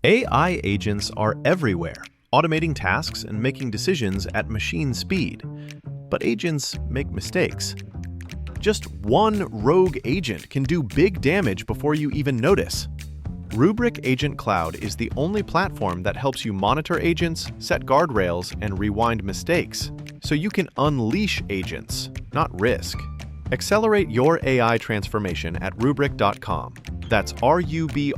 AI agents are everywhere, automating tasks and making decisions at machine speed. But agents make mistakes. Just one rogue agent can do big damage before you even notice. Rubrik Agent Cloud is the only platform that helps you monitor agents, set guardrails, and rewind mistakes, so you can unleash agents, not risk. Accelerate your AI transformation at Rubrik.com. That's RUBRIK.com.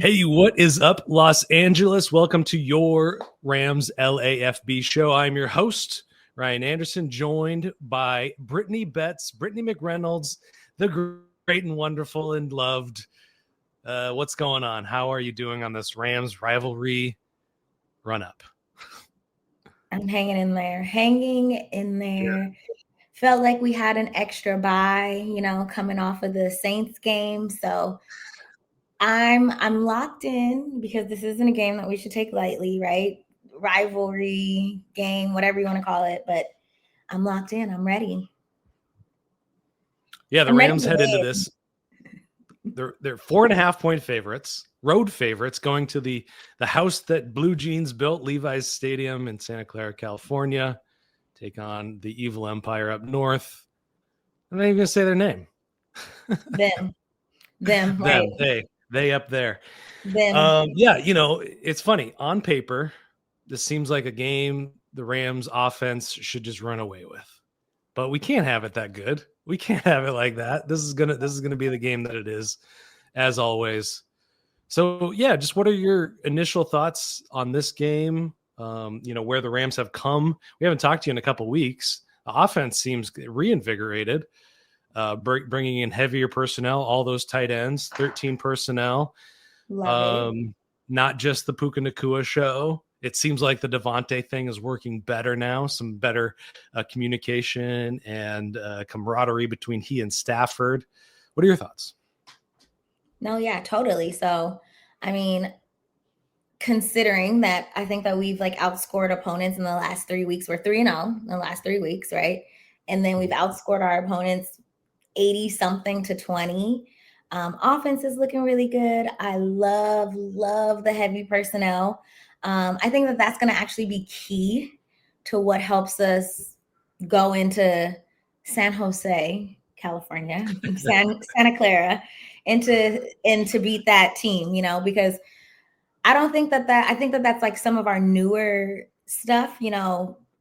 Hey, what is up, Los Angeles? Welcome to your Rams LAFB show. I'm your host, Ryan Anderson, joined by Brittany McReynolds, the great and wonderful and loved. What's going on? How are you doing on this Rams rivalry run-up? I'm hanging in there. Felt like we had an extra bye, coming off of the Saints game. So I'm locked in because this isn't a game that we should take lightly, right? Rivalry game, whatever you want to call it. But I'm locked in. I'm ready. Yeah, the Rams head into this. They're 4.5-point favorites, road favorites, going to the house that Blue Jeans built, Levi's Stadium in Santa Clara, California, take on the evil empire up north. I'm not even going to say their name. Them, right? They up there. Them. Yeah, it's funny. On paper, this seems like a game the Rams offense should just run away with. But we can't have it that good. We can't have it like that. This is gonna be the game that it is, as always. So yeah, just what are your initial thoughts on this game? Where the Rams have come. We haven't talked to you in a couple weeks. The offense seems reinvigorated, bringing in heavier personnel, all those tight ends, 13 personnel. Not just the Puka Nacua show. It seems like the Davante thing is working better now, some better communication and camaraderie between he and Stafford. What are your thoughts? No, yeah, totally. So, I mean, considering that I think that we've outscored opponents in the last 3 weeks, we're 3-0 in the last 3 weeks, right? And then we've outscored our opponents 80 something to 20. Offense is looking really good. I love the heavy personnel. I think that that's going to actually be key to what helps us go into San Jose, California, Santa Clara, and to beat that team, because I think that that's like some of our newer stuff,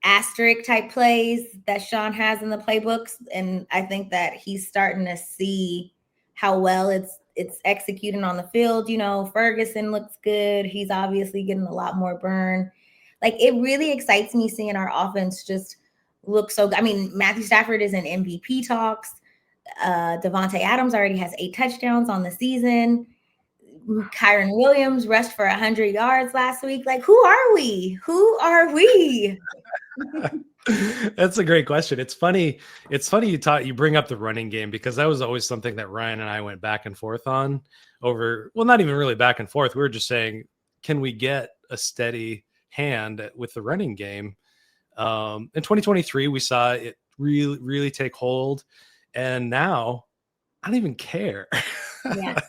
asterisk type plays that Sean has in the playbooks. And I think that he's starting to see how well it's executing on the field. Ferguson looks good. He's obviously getting a lot more burn. It really excites me seeing our offense just look so good. I mean, Matthew Stafford is in MVP talks. Davante Adams already has 8 touchdowns on the season. Kyren Williams rushed for 100 yards last week. Who are we? That's a great question. It's funny you bring up the running game, because that was always something that Ryan and I went back and forth on over, well, not even really back and forth. We were just saying, can we get a steady hand with the running game? In 2023, we saw it really, really take hold. And now I don't even care. Yeah.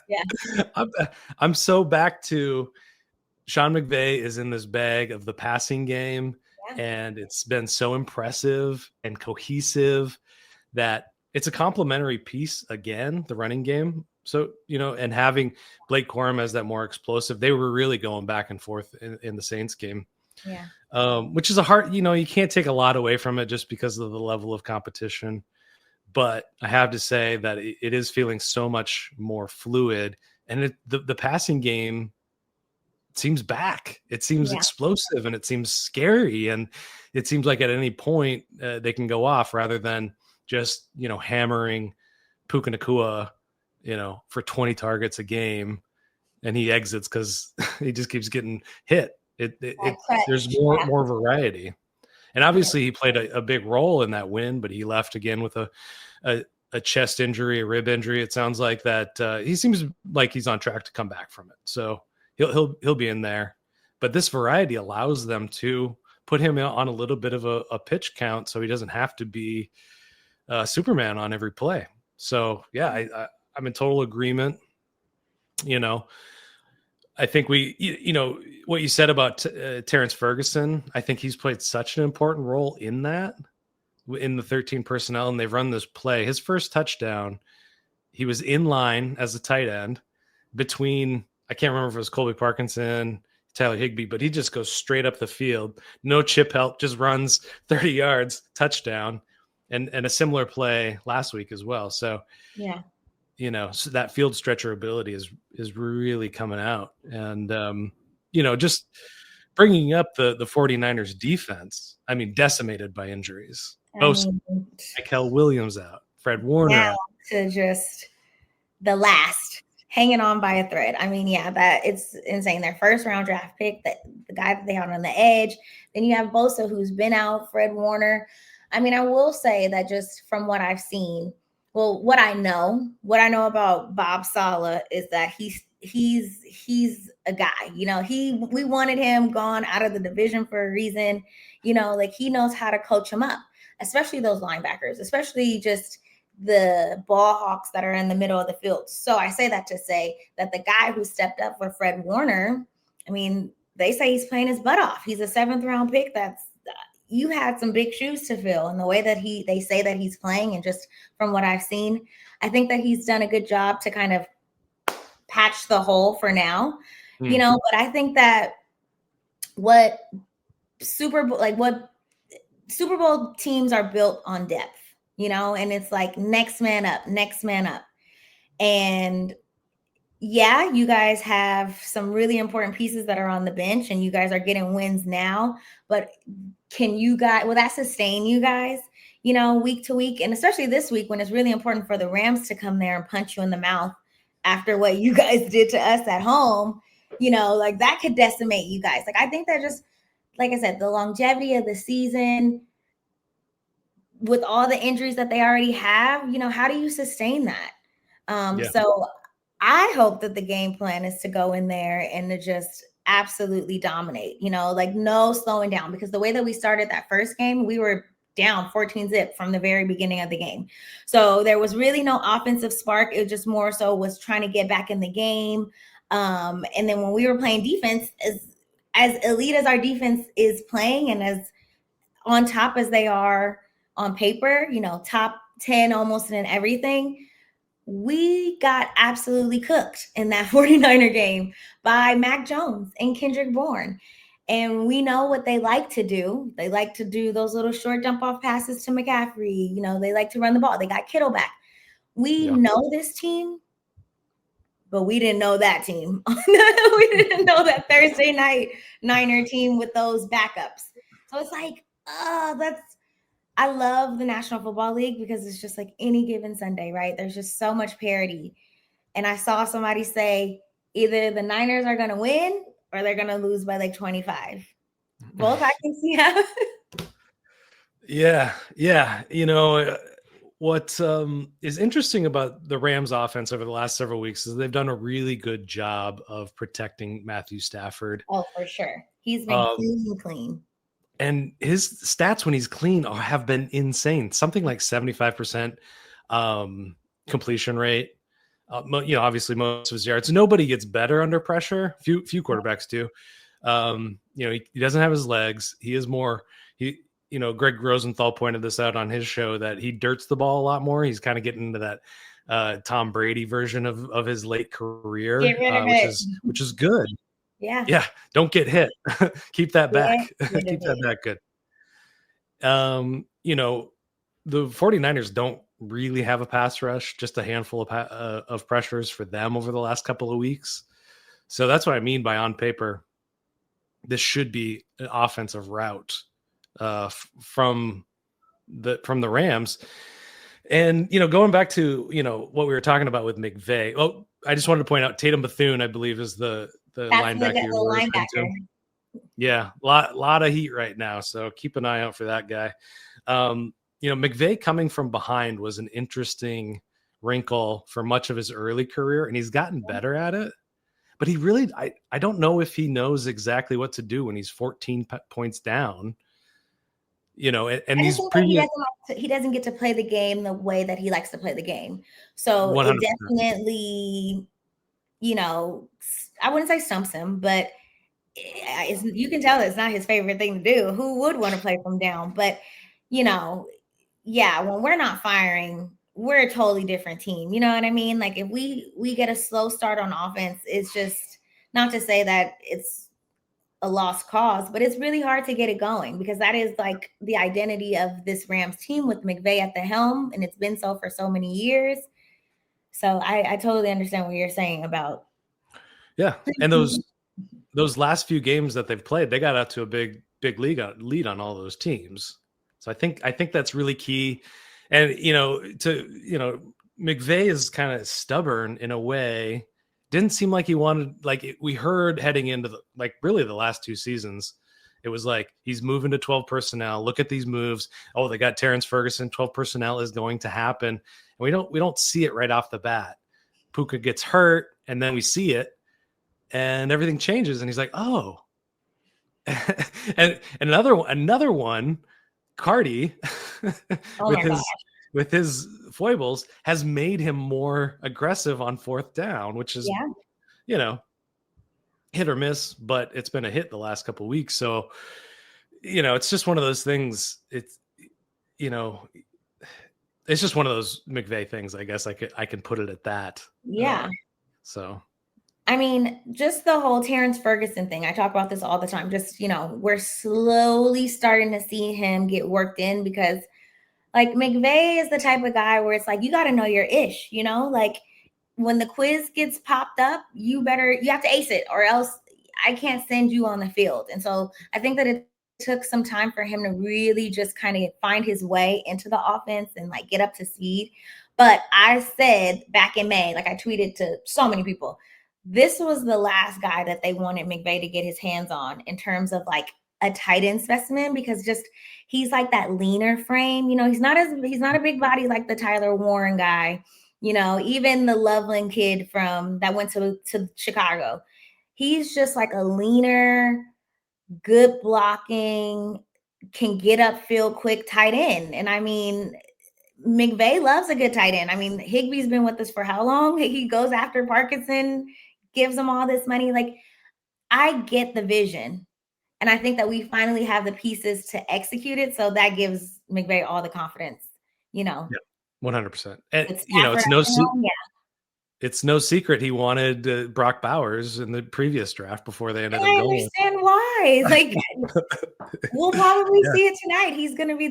I'm so back to Sean McVay is in this bag of the passing game. And it's been so impressive and cohesive that it's a complementary piece again, the running game. So, and having Blake Corum as that more explosive, they were really going back and forth in the Saints game. Yeah. Which is a hard, you can't take a lot away from it just because of the level of competition. But I have to say that it is feeling so much more fluid, and the passing game seems back. It seems explosive, and it seems scary, and it seems like at any point they can go off, rather than just hammering Puka Nacua for 20 targets a game, and he exits because he just keeps getting hit. There's more variety, and obviously he played a big role in that win, but he left again with a chest injury, a rib injury. It sounds like that he seems like he's on track to come back from it, so he'll be in there. But this variety allows them to put him on a little bit of a pitch count so he doesn't have to be Superman on every play. So yeah, I'm in total agreement. I think what you said about Terrence Ferguson, I think he's played such an important role in that, in the 13 personnel, and they've run this play. His first touchdown, he was in line as a tight end between, I can't remember if it was Colby Parkinson, Tyler Higbee, but he just goes straight up the field. No chip help, just runs 30 yards, touchdown, and a similar play last week as well. So, yeah. So that field stretcher ability is really coming out. And, just bringing up the 49ers defense, I mean, decimated by injuries. Kyren Williams out, Fred Warner now out. To just the last, hanging on by a thread. I mean, yeah, that it's insane. Their first round draft pick, that the guy that they had on the edge. Then you have Bosa, who's been out, Fred Warner. I mean, I will say that just from what I've seen, well, what I know about Bob Saleh is that he's a guy, we wanted him gone out of the division for a reason, like he knows how to coach him up, especially those linebackers, especially just the ball hawks that are in the middle of the field. So I say that to say that the guy who stepped up for Fred Warner, I mean, they say he's playing his butt off. He's a 7th round pick. You had some big shoes to fill, and the way that they say that he's playing, and just from what I've seen, I think that he's done a good job to kind of patch the hole for now, but I think that what Super Bowl teams are built on depth, and it's like next man up. And yeah, you guys have some really important pieces that are on the bench, and you guys are getting wins now, but will that sustain you guys, week to week? And especially this week when it's really important for the Rams to come there and punch you in the mouth after what you guys did to us at home, like that could decimate you guys. Like, I think that just, like I said, the longevity of the season with all the injuries that they already have, how do you sustain that? So I hope that the game plan is to go in there and to just absolutely dominate, like no slowing down, because the way that we started that first game, we were down 14-0 from the very beginning of the game. So there was really no offensive spark. It just more so was trying to get back in the game. And then when we were playing defense, as elite as our defense is playing and as on top as they are on paper, top 10 almost in everything, we got absolutely cooked in that 49er game by Mac Jones and Kendrick Bourne. And we know what they like to do. They like to do those little short dump off passes to McCaffrey. They like to run the ball. They got Kittle back. We know this team, but we didn't know that team. We didn't know that Thursday night Niner team with those backups. So it's like, I love the National Football League because it's just like any given Sunday, right? There's just so much parity. And I saw somebody say either the Niners are going to win or they're going to lose by like 25. Both I can see happening. Yeah. What is interesting about the Rams offense over the last several weeks is they've done a really good job of protecting Matthew Stafford. Oh, for sure. He's been clean. And his stats when he's clean have been insane. Something like 75% completion rate. Obviously most of his yards. Nobody gets better under pressure. Few quarterbacks do. He doesn't have his legs. He is more. Greg Rosenthal pointed this out on his show that he dirts the ball a lot more. He's kind of getting into that Tom Brady version of his late career, which is good. Yeah. Don't get hit. Keep that back. Keep that back good. The 49ers don't really have a pass rush, just a handful of pressures for them over the last couple of weeks. So that's what I mean by on paper, this should be an offensive route from the Rams. And, going back to, what we were talking about with McVay. Oh, I just wanted to point out Tatum Bethune, I believe, is the linebacker. linebacker. Yeah, lot of heat right now, so keep an eye out for that guy. McVay coming from behind was an interesting wrinkle for much of his early career, and he's gotten better at it. but he really, I don't know if he knows exactly what to do when he's 14 points down, you know, and I just these think that previous he doesn't get to play the game the way that he likes to play the game. So 100%. it definitely, you know, I wouldn't say stumps him, but you can tell it's not his favorite thing to do. Who would want to play from down? But, you know, yeah, when we're not firing, we're a totally different team. You know what I mean? Like if we get a slow start on offense, it's just not to say that it's a lost cause, but it's really hard to get it going because that is like the identity of this Rams team with McVay at the helm, and it's been so for so many years. So I totally understand what you're saying about. Yeah, and those last few games that they've played, they got out to a big lead on all those teams. So I think that's really key. And McVay is kind of stubborn in a way. Didn't seem like he wanted, we heard heading into really the last two seasons, it was like he's moving to 12 personnel. Look at these moves. Oh, they got Terrence Ferguson. 12 personnel is going to happen. And we don't see it right off the bat. Puka gets hurt, and then we see it, and everything changes. And he's like, oh, and another one, Cardi, with his foibles, has made him more aggressive on fourth down, which is, hit or miss, but it's been a hit the last couple of weeks. So, it's just one of those things. It's just one of those McVay things, I guess I can put it at that. Yeah. So. I mean, just the whole Terrence Ferguson thing. I talk about this all the time. Just, we're slowly starting to see him get worked in because McVay is the type of guy where it's like, you got to know your ish, when the quiz gets popped up, you have to ace it or else I can't send you on the field. And so I think that it took some time for him to really just kind of find his way into the offense and get up to speed. But I said back in May, I tweeted to so many people, this was the last guy that they wanted McVay to get his hands on in terms of a tight end specimen, because he's that leaner frame. He's not a big body like the Tyler Warren guy. Even the Loveland kid that went to Chicago, he's just a leaner, good blocking, can get upfield quick tight end. And I mean, McVay loves a good tight end. I mean, Higbee's been with us for how long? He goes after Parkinson, gives him all this money. I get the vision. And I think that we finally have the pieces to execute it. So that gives McVay all the confidence, Yeah, 100%. And, Stafford, it's no secret he wanted Brock Bowers in the previous draft before they ended up going. I understand why. We'll probably see it tonight. He's going to be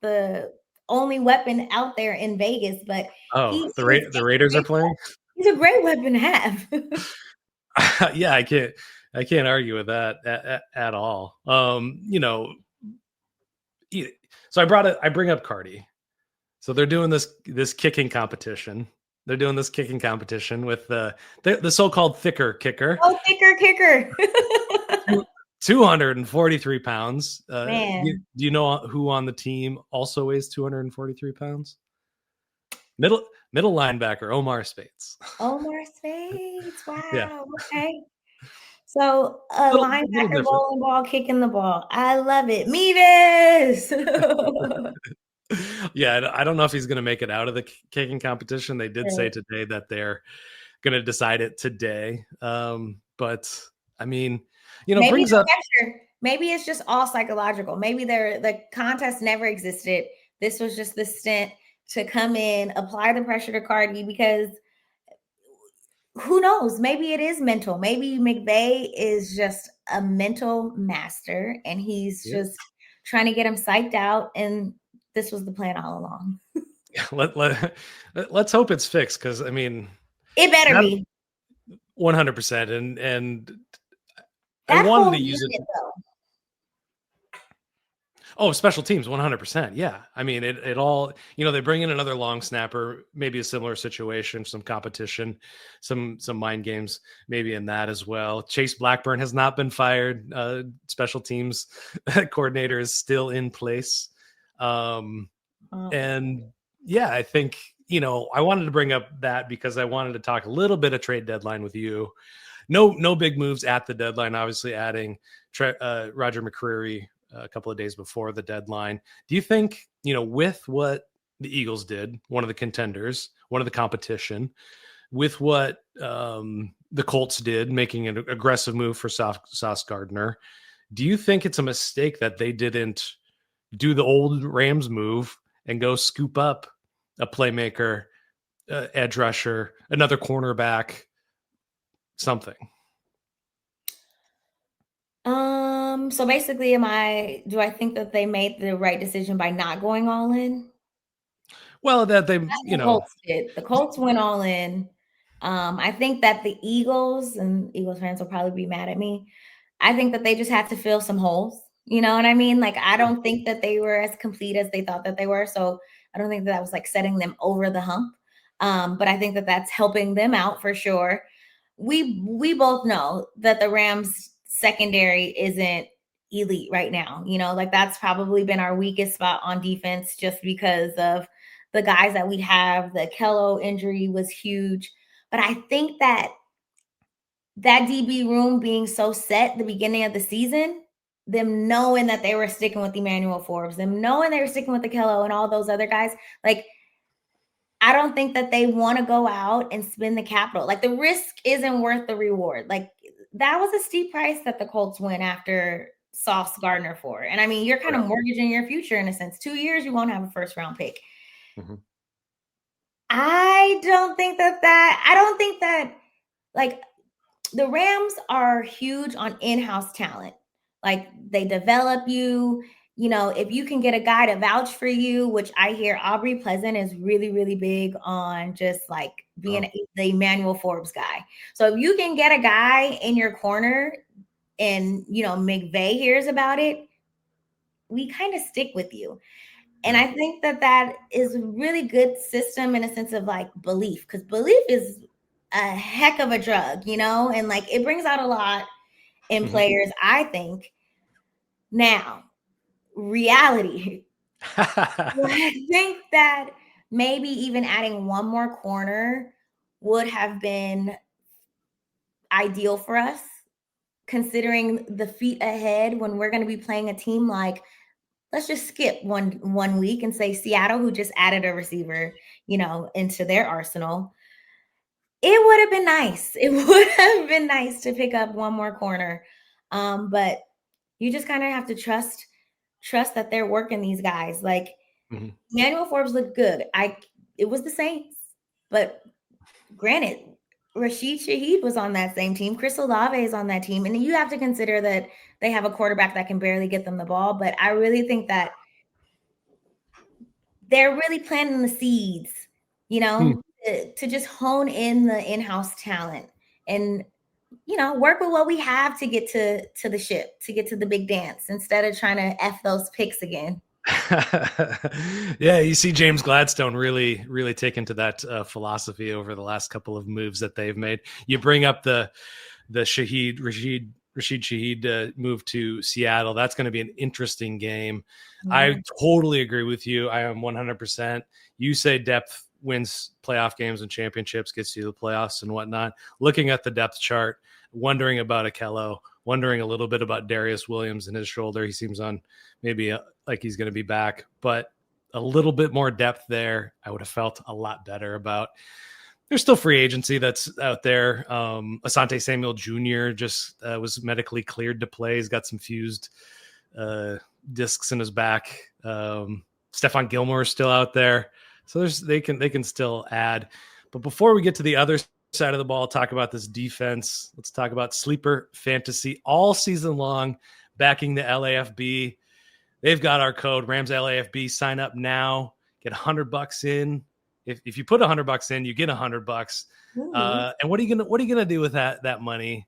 the only weapon out there in Vegas. But the Raiders are playing? He's a great weapon to have. Yeah, I can't argue with that at all. So I bring up Cardi. So they're doing this kicking competition. They're doing this kicking competition with the so-called thicker kicker. Oh, thicker kicker. 243 pounds. Man. Do you know who on the team also weighs 243 pounds? Middle linebacker, Omar Speights. Omar Speights. Wow. Yeah. Okay. So a linebacker bowling ball, kicking the ball. I love it. Mevis. Yeah, I don't know if he's going to make it out of the kicking competition. They did say today that they're going to decide it today. But I mean, maybe brings up pressure. Maybe it's just all psychological. Maybe the contest never existed. This was just the stint to come in, apply the pressure to Cardi, because who knows? Maybe it is mental. Maybe McVay is just a mental master and he's just trying to get him psyched out. And this was the plan all along. Let's hope it's fixed, because I mean, it better be 100%. And I wanted to use it. Oh, special teams, 100%. Yeah. I mean, it all, they bring in another long snapper, maybe a similar situation, some competition, some mind games, maybe in that as well. Chase Blackburn has not been fired. Special teams coordinator is still in place. And yeah, I think, I wanted to bring up that because I wanted to talk a little bit of trade deadline with you. No big moves at the deadline, obviously adding Roger McCreary a couple of days before the deadline. Do you think, with what the Eagles did, one of the contenders, one of the competition, with what the Colts did, making an aggressive move for Sauce Gardner, do you think it's a mistake that they didn't do the old Rams move and go scoop up a playmaker, edge rusher, another cornerback, something? So basically, do I think that they made the right decision by not going all in? Well, that they, The Colts did. The Colts went all in. I think that the Eagles, and Eagles fans will probably be mad at me, I think that they just had to fill some holes. You know what I mean? Like, I don't think that they were as complete as they thought that they were. So I don't think that was like setting them over the hump. But I think that that's helping them out for sure. We both know that the Rams secondary isn't elite right now. Like that's probably been our weakest spot on defense just because of the guys that we have. The Kello injury was huge. But I think that DB room being so set at the beginning of the season, them knowing that they were sticking with Emmanuel Forbes, them knowing they were sticking with the Kello and all those other guys, like, I don't think that they want to go out and spend the capital. Like, the risk isn't worth the reward. Like, that was a steep price that the Colts went after Sauce Gardner for. And I mean, you're kind of mortgaging your future in a sense. 2 years, you won't have a first round pick. Mm-hmm. I don't think that like the Rams are huge on in-house talent. Like, they develop you, if you can get a guy to vouch for you, which I hear Aubrey Pleasant is really, really big on, just like being the Emmanuel Forbes guy. So if you can get a guy in your corner and, McVay hears about it, we kind of stick with you. And I think that is a really good system in a sense of like belief, because belief is a heck of a drug, and like it brings out a lot in players, I think. Now, reality. I think that maybe even adding one more corner would have been ideal for us, considering the feet ahead when we're going to be playing a team like, let's just skip one week and say Seattle, who just added a receiver, into their arsenal. It would have been nice. It would have been nice to pick up one more corner. But you just kind of have to trust that they're working these guys. Like, Emmanuel Forbes looked good. It was the Saints, but granted, Rashid Shaheed was on that same team. Chris Olave is on that team. And you have to consider that they have a quarterback that can barely get them the ball. But I really think that they're really planting the seeds, to just hone in the in-house talent and, work with what we have to get to the ship, to get to the big dance, instead of trying to F those picks again. Yeah, you see James Gladstone really taken to that philosophy over the last couple of moves that they've made. You bring up the Rashid Shaheed move to Seattle. That's going to be an interesting game. Mm-hmm. I totally agree with you. I am 100%. You say depth wins playoff games and championships, gets you to the playoffs and whatnot. Looking at the depth chart, wondering about Akello, wondering a little bit about Darius Williams and his shoulder. He seems on maybe like he's going to be back, but a little bit more depth there, I would have felt a lot better about. There's still free agency that's out there. Asante Samuel Jr. just was medically cleared to play. He's got some fused discs in his back. Stephon Gilmore is still out there. So they can still add. But before we get to the other side of the ball, talk about this defense. Let's talk about sleeper fantasy all season long, backing the LAFB. They've got our code, Rams LAFB. Sign up now. Get $100 in. If you put $100 in, you get $100. And what are you gonna do with that money,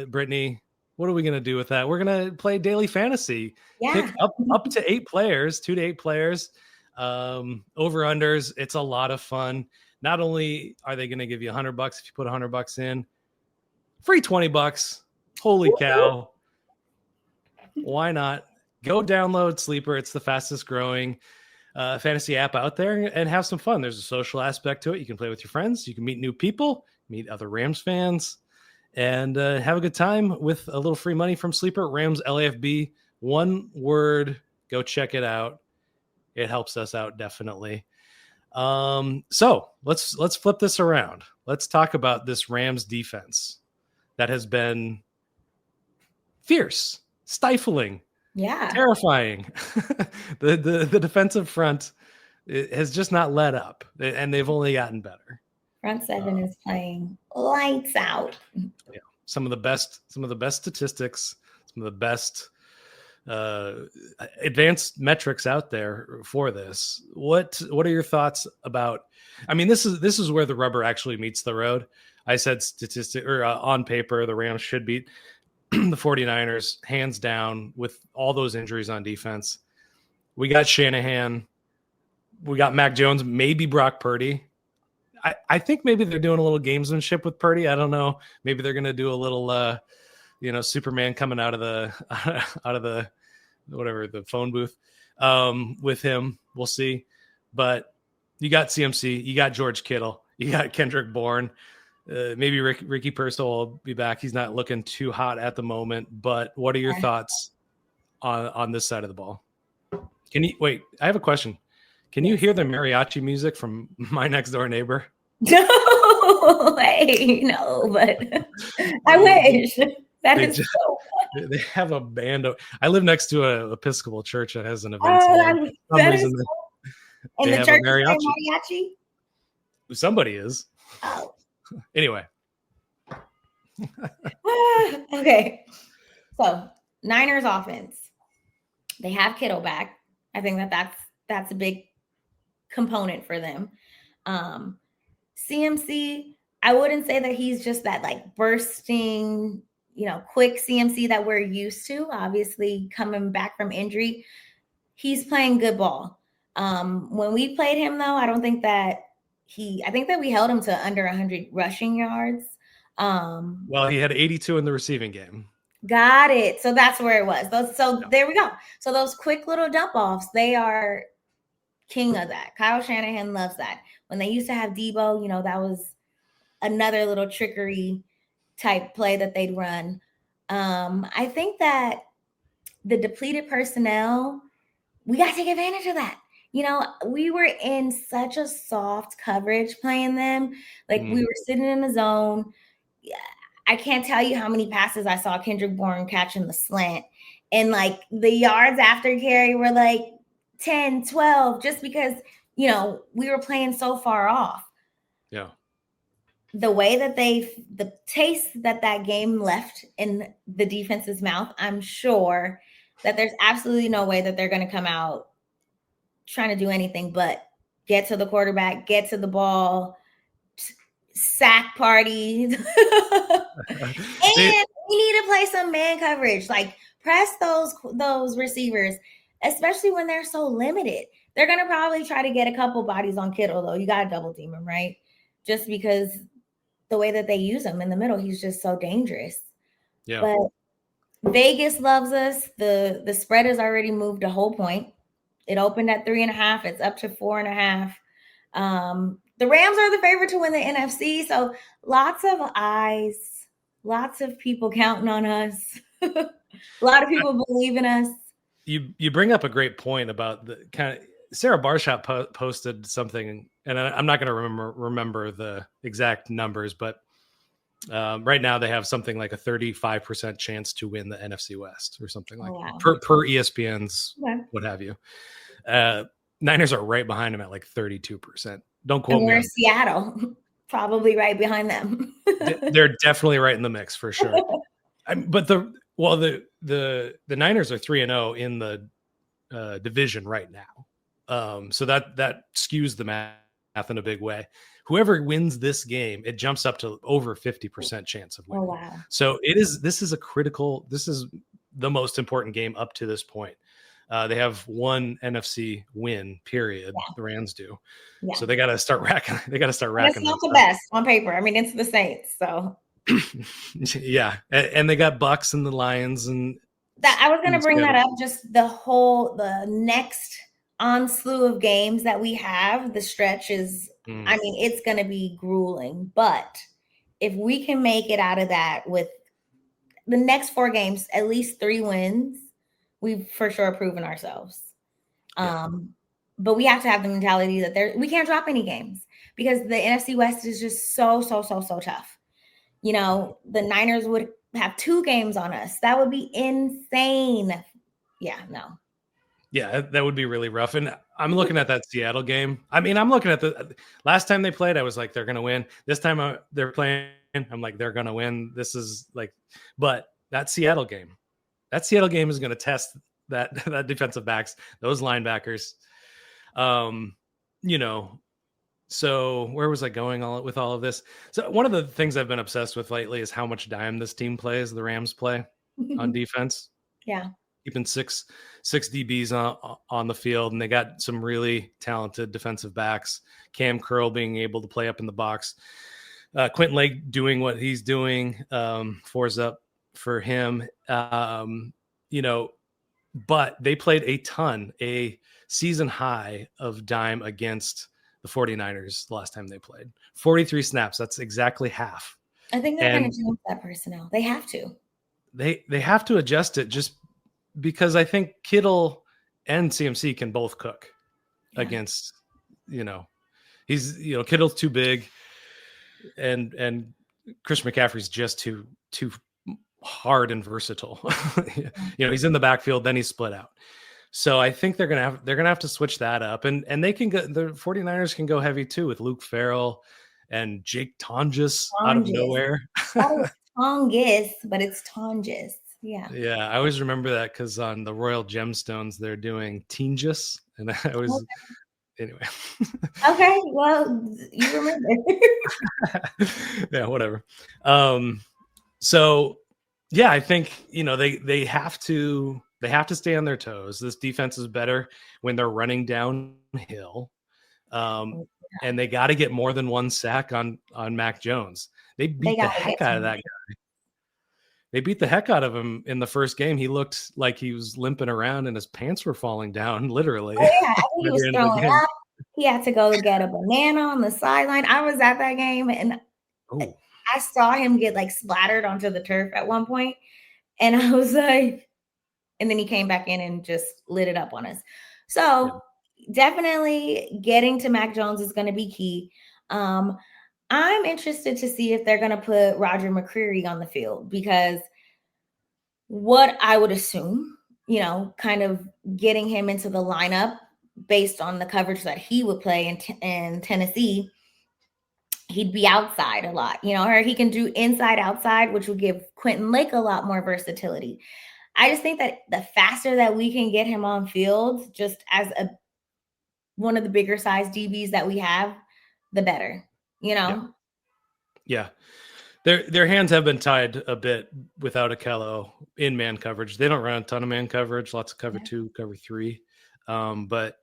Brittany? What are we gonna do with that? We're gonna play daily fantasy. Yeah. Pick up to 8 players, 2 to 8 players. Over unders. It's a lot of fun. Not only are they gonna give you $100 if you put $100 in, free $20. Holy cow! Why not? Go download Sleeper. It's the fastest growing fantasy app out there and have some fun. There's a social aspect to it. You can play with your friends. You can meet new people, meet other Rams fans, and have a good time with a little free money from Sleeper. Rams LAFB. One word. Go check it out. It helps us out definitely. So let's flip this around. Let's talk about this Rams defense that has been fierce, stifling, terrifying. The defensive front has just not let up, and they've only gotten better. Front seven is playing lights out. Yeah, some of the best statistics, some of the best advanced metrics out there for this. What are your thoughts about? I mean, this is where the rubber actually meets the road. I said on paper, the Rams should beat the 49ers hands down with all those injuries on defense. We got Shanahan, we got Mac Jones, maybe Brock Purdy. I think maybe they're doing a little gamesmanship with Purdy. I don't know. Maybe they're going to do a little Superman coming out of the whatever, the phone booth with him. We'll see. But you got CMC, you got George Kittle, you got Kendrick Bourne. Maybe Ricky Pearsall will be back. He's not looking too hot at the moment. But what are your thoughts on this side of the ball? Can you wait? I have a question. Can you hear the mariachi music from my next door neighbor? No, but I wish. They have a band. I live next to an Episcopal church that has an event. And the church mariachi? Somebody is. Oh. Anyway. Okay. So Niners offense. They have Kittle back. I think that's a big component for them. CMC, I wouldn't say that he's just that like bursting, quick CMC that we're used to. Obviously, coming back from injury, he's playing good ball. When we played him, though, I think that we held him to under 100 rushing yards. Well, he had 82 in the receiving game. Got it. So that's where it was. There we go. So those quick little dump offs, they are king of that. Kyle Shanahan loves that. When they used to have Debo, that was another little trickery type play that they'd run. I think that the depleted personnel, we got to take advantage of that. We were in such a soft coverage playing them. Like we were sitting in the zone. I can't tell you how many passes I saw Kendrick Bourne catching the slant. And like the yards after carry were like 10, 12, just because, we were playing so far off. Yeah. The way that the taste that game left in the defense's mouth, I'm sure that there's absolutely no way that they're going to come out trying to do anything but get to the quarterback, get to the ball, sack party. And we need to play some man coverage, like press those receivers, especially when they're so limited. They're going to probably try to get a couple bodies on Kittle, though. You got to double team him, right? Just because the way that they use him in the middle, he's just so dangerous. Yeah. But Vegas loves us. The spread has already moved a whole point. It opened at 3.5. It's up to 4.5. The Rams are the favorite to win the NFC. So lots of eyes, lots of people counting on us. A lot of people believe in us. You bring up a great point about the kind of Sarah Barshop posted something, and I'm not going to remember the exact numbers, but right now they have something like a 35% chance to win the NFC West or something like that per ESPN's what have you. Niners are right behind them at like 32%. Don't quote me. We're in Seattle, probably right behind them. They're definitely right in the mix for sure. But the Niners are 3-0 in the division right now. So that skews the math in a big way. Whoever wins this game, it jumps up to over 50% chance of winning. Oh, wow. So this is the most important game up to this point. They have one NFC win, period. Yeah. The Rams do. Yeah. So they got to start racking. It's not the best on paper. I mean, it's the Saints. So yeah. And they got Bucks and the Lions. And that I was going to bring that up. Just the next slew of games that we have, the stretch is, I mean, it's going to be grueling. But if we can make it out of that with the next 4 games, at least 3 wins, we've for sure proven ourselves. Yeah. But we have to have the mentality that we can't drop any games because the NFC West is just so tough. You know, the Niners would have 2 games on us. That would be insane. Yeah, no. Yeah, that would be really rough. And I'm looking at that Seattle game. I mean, I'm looking at the last time they played, I was like, they're going to win. This time they're playing, I'm like, they're going to win. This is like, but that Seattle game is going to test that defensive backs, those linebackers. You know, so where was I going with all of this? So one of the things I've been obsessed with lately is how much dime this team plays, the Rams play on defense. Yeah. Keeping six DBs on the field, and they got some really talented defensive backs. Cam Curl being able to play up in the box. Quentin Lake doing what he's doing. 4's up for him. You know, but they played a season high of dime against the 49ers the last time they played. 43 snaps. That's exactly half. I think they're going to change that personnel. They have to. They have to adjust it just because I think Kittle and CMC can both cook against, you know, Kittle's too big and Chris McCaffrey's just too hard and versatile. You know, he's in the backfield, then he's split out. So I think they're going to have to switch that up, and they can go, the 49ers can go heavy too with Luke Farrell and Jake Tonjes out of nowhere. Tonges, but it's Tonjes. Yeah. Yeah. I always remember that because on the Royal Gemstones, they're doing Tonjes. And I was, anyway. Okay. Well, you remember. Yeah, whatever. So, yeah, I think, you know, they have to stay on their toes. This defense is better when they're running downhill. And they got to get more than 1 sack on Mac Jones. They beat the heck out of that guy. They beat the heck out of him in the first game. He looked like he was limping around and his pants were falling down, literally. Oh, yeah, he was throwing up. He had to go get a banana on the sideline. I was at that game and I saw him get like splattered onto the turf at one point, and I was like, and then he came back in and just lit it up on us. So definitely getting to Mac Jones is going to be key. I'm interested to see if they're going to put Roger McCreary on the field, because what I would assume, you know, kind of getting him into the lineup based on the coverage that he would play in Tennessee, he'd be outside a lot, you know, or he can do inside outside, which would give Quentin Lake a lot more versatility. I just think that the faster that we can get him on field, just as one of the bigger size DBs that we have, the better, you know? Yeah. Their hands have been tied a bit without Akello in man coverage. They don't run a ton of man coverage, lots of cover 2, cover 3. But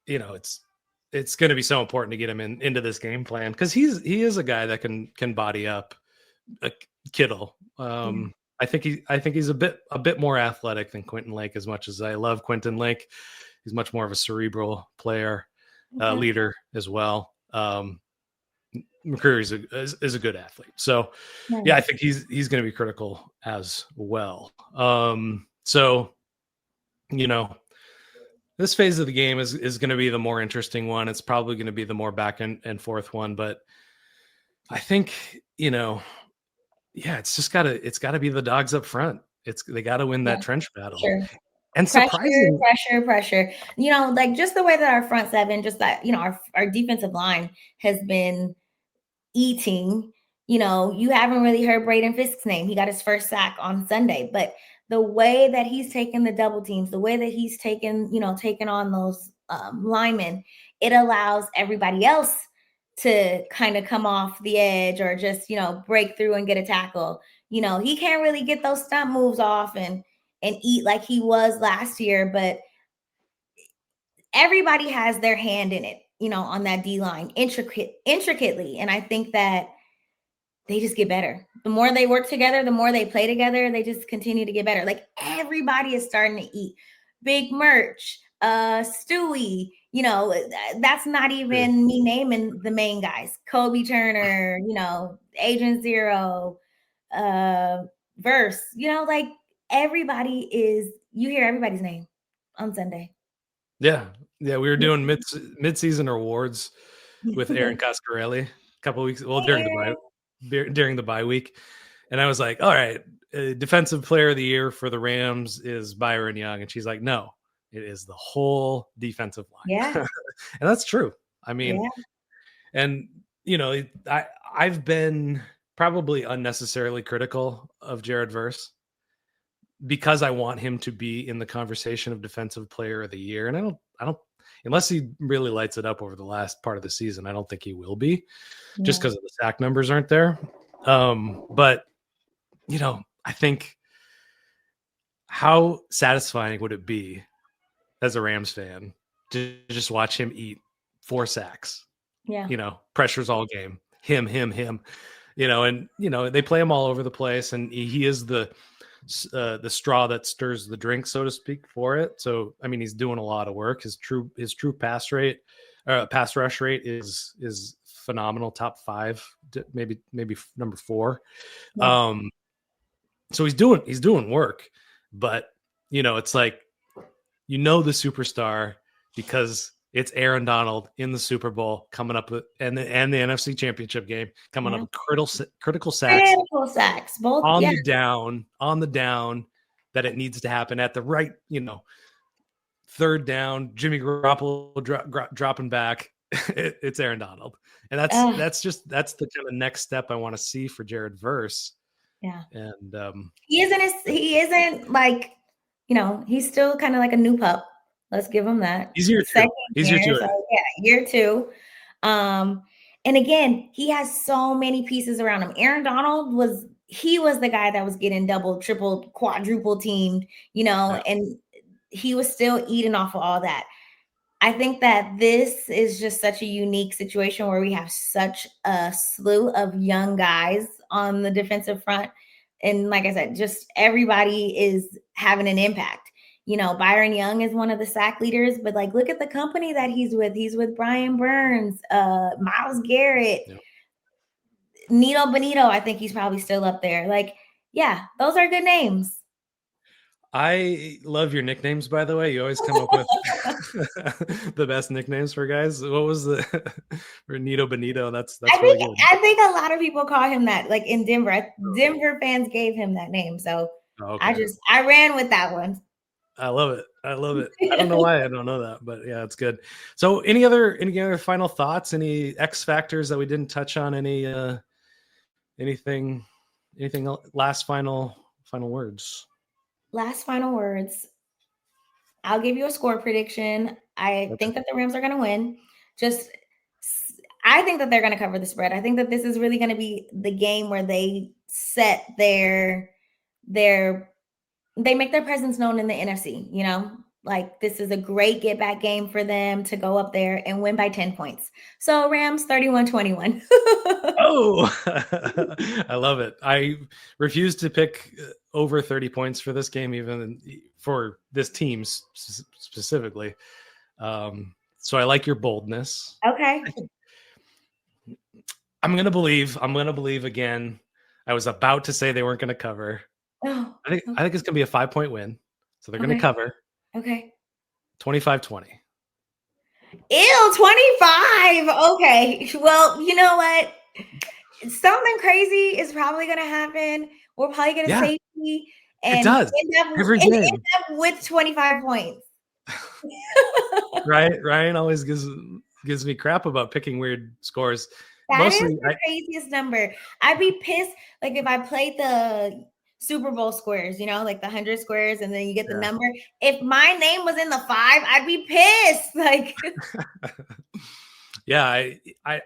you know, it's going to be so important to get him into this game plan, because he is a guy that can body up a Kittle. I think he's a bit more athletic than Quentin Lake. As much as I love Quentin Lake, he's much more of a cerebral player, leader as well. McCreary is a good athlete. So yeah, I think he's going to be critical as well. So, you know, this phase of the game is going to be the more interesting one. It's probably going to be the more back and forth one, but I think, you know, yeah, it's got to be the dogs up front. They got to win that trench battle. Sure. And surprising pressure. You know, like just the way that our front seven, just that, you know, our defensive line has been eating. You know, you haven't really heard Braden Fiske's name. He got his first sack on Sunday, but the way that he's taken the double teams, the way that he's taken on those linemen, it allows everybody else to kind of come off the edge or just, you know, break through and get a tackle. You know, he can't really get those stump moves off and eat like he was last year, but everybody has their hand in it, you know, on that D line intricately. And I think that they just get better. The more they work together, the more they play together, they just continue to get better. Like everybody is starting to eat. Big Merch, Stewie, that's not even me naming the main guys. Kobe Turner, Agent Zero, Verse, like everybody you hear everybody's name on Sunday. Yeah. We were doing mid-season awards with Aaron Coscarelli a couple of weeks. Well, during the bye week, and I was like, "All right, defensive player of the year for the Rams is Byron Young," and she's like, "No, it is the whole defensive line." Yeah, and that's true. I mean, and I've been probably unnecessarily critical of Jared Verse because I want him to be in the conversation of defensive player of the year. And I don't, unless he really lights it up over the last part of the season, I don't think he will be just because of the sack numbers aren't there. But I think how satisfying would it be as a Rams fan to just watch him eat 4 sacks? Yeah. Pressures all game, him, and they play him all over the place. And he is the straw that stirs the drink, so to speak, for it. So, I mean, he's doing a lot of work. His true pass rush rate is phenomenal. Top 5, maybe number 4. Yeah. So he's doing work, but it's like, the superstar because it's Aaron Donald in the Super Bowl coming up with, and the NFC Championship game coming up with critical sacks. Critical sacks, both on the down that it needs to happen at the right, third down. Jimmy Garoppolo dropping back. It's Aaron Donald, and that's the kind of next step I want to see for Jared Verse. Yeah, and he isn't like, he's still kind of like a new pup. Let's give him that. He's year 2. Year 2. And again, he has so many pieces around him. Aaron Donald was the guy that was getting double, triple, quadruple teamed, and he was still eating off of all that. I think that this is just such a unique situation where we have such a slew of young guys on the defensive front. And like I said, just everybody is having an impact. Byron Young is one of the sack leaders, but like, look at the company that he's with. He's with Brian Burns, Myles Garrett, Nito Benito. I think he's probably still up there. Like, yeah, those are good names. I love your nicknames, by the way. You always come up with the best nicknames for guys. What was for Nito Benito? That's really good. I think a lot of people call him that, like in Denver. Denver fans gave him that name. So I ran with that one. I love it. I don't know why I don't know that, but yeah, it's good. So any other final thoughts? Any X factors that we didn't touch on? Anything last final words? Last final words. I'll give you a score prediction. I think that the Rams are going to win. I think that they're going to cover the spread. I think that this is really going to be the game where they set they make their presence known in the NFC, like this is a great get back game for them to go up there and win by 10 points. So Rams 31-21. Oh, I love it. I refuse to pick over 30 points for this game, even for this team specifically. So I like your boldness. Okay. I'm going to believe again. I was about to say they weren't going to cover. Oh, I think it's going to be a 5-point win. So they're going to cover. Okay. 25-20. Ew, 25. Okay. Well, you know what? Something crazy is probably going to happen. We're probably going to safety. And it does. End up with 25 points. Right. Ryan always gives me crap about picking weird scores. That is the craziest number. I'd be pissed. Like if I played the Super Bowl squares, like the 100 squares, and then you get the number. If my name was in the 5, I'd be pissed. Like, yeah,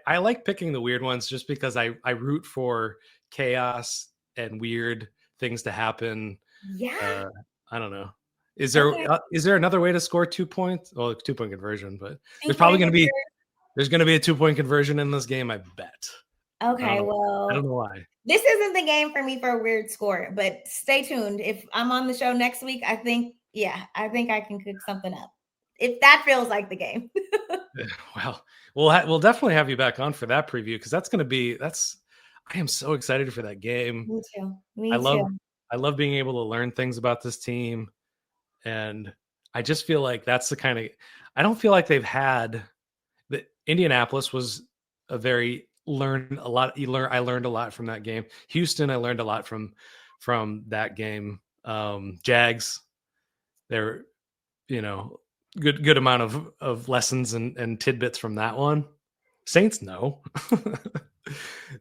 I like picking the weird ones just because I root for chaos and weird things to happen. Yeah, I don't know. Is there another way to score 2 points? Well, 2-point conversion, but there's probably going to be a 2-point conversion in this game. I bet. Okay, well, I don't know why. This isn't the game for me for a weird score, but stay tuned. If I'm on the show next week, I think I can cook something up. if that feels like the game. Well, we'll definitely have you back on for that preview because I am so excited for that game. Me too. I love being able to learn things about this team, and I just feel like that's the kind of I don't feel like they've had the Indianapolis was a very I learned a lot from that game. Houston, I learned a lot from that game. Jags, they're good amount of lessons and tidbits from that one. Saints, no.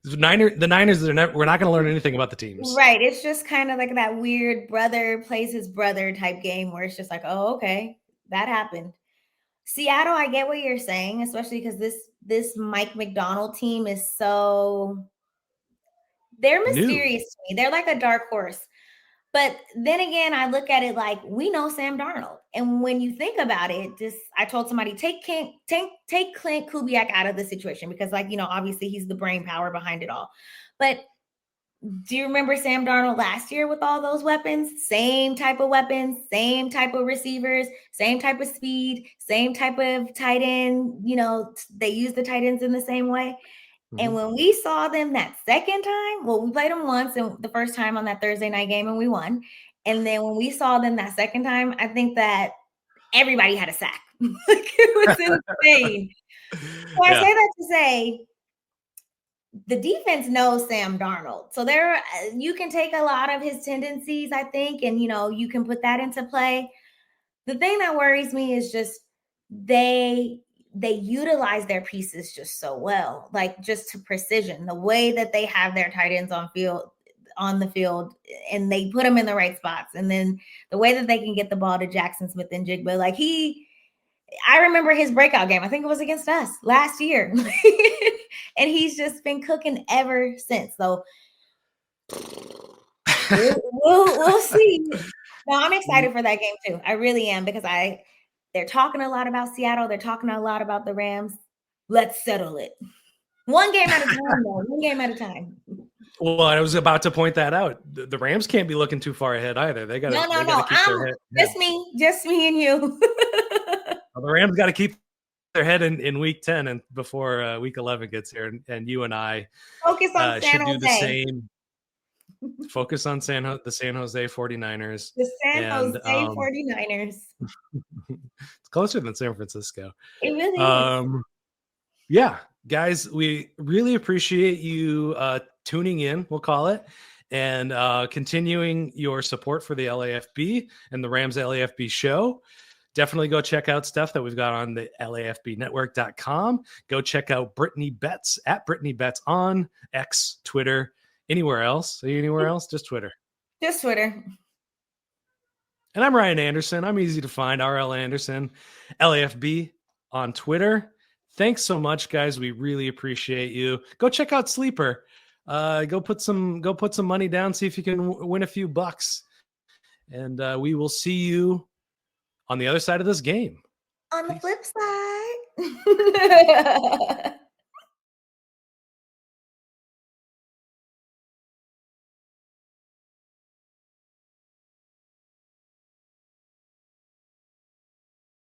The Niners, we're not going to learn anything about the teams. Right. It's just kind of like that weird brother plays his brother type game where it's just like, oh, okay, that happened. Seattle, I get what you're saying, especially because this Mike McDonald team is they're mysterious to me. They're like a dark horse. But then again, I look at it like we know Sam Darnold. And when you think about it, I told somebody, take Clint Kubiak out of the situation because, obviously he's the brain power behind it all. But do you remember Sam Darnold last year with all those weapons? Same type of weapons, same type of receivers, same type of speed, same type of tight end. They use the tight ends in the same way. And when we saw them that second time, we played them once and the first time on that Thursday night game and we won. And then when we saw them that second time, I think that everybody had a sack. It was insane. So I say that to say the defense knows Sam Darnold. So you can take a lot of his tendencies, I think, and, you can put that into play. The thing that worries me is just they utilize their pieces just so well, like just to precision, the way that they have their tight ends on the field and they put them in the right spots. And then the way that they can get the ball to Jackson Smith and Jigba, I remember his breakout game. I think it was against us last year. And he's just been cooking ever since. So we'll see. No, I'm excited for that game too. I really am because they're talking a lot about Seattle. They're talking a lot about the Rams. Let's settle it. One game at a time, though. One game at a time. Well, I was about to point that out. The Rams can't be looking too far ahead either. They got to keep their head. Just me and you. Well, the Rams got to keep their head in week 10 and before week 11 gets here. And you and I focus on should do the same. Focus on the San Jose 49ers. The San Jose 49ers. It's closer than San Francisco. It really is. Yeah, guys, we really appreciate you tuning in, we'll call it, and continuing your support for the LAFB and the Rams LAFB show. Definitely go check out stuff that we've got on the LAFBnetwork.com. Go check out Brittany Betts at Brittany Betts on X, Twitter. Anywhere else? Are you anywhere else? Just Twitter. Just Twitter. And I'm Ryan Anderson. I'm easy to find. RL Anderson, LAFB on Twitter. Thanks so much, guys. We really appreciate you. Go check out Sleeper. Go put some money down. See if you can win a few bucks. And we will see you on the other side of this game. On the flip side.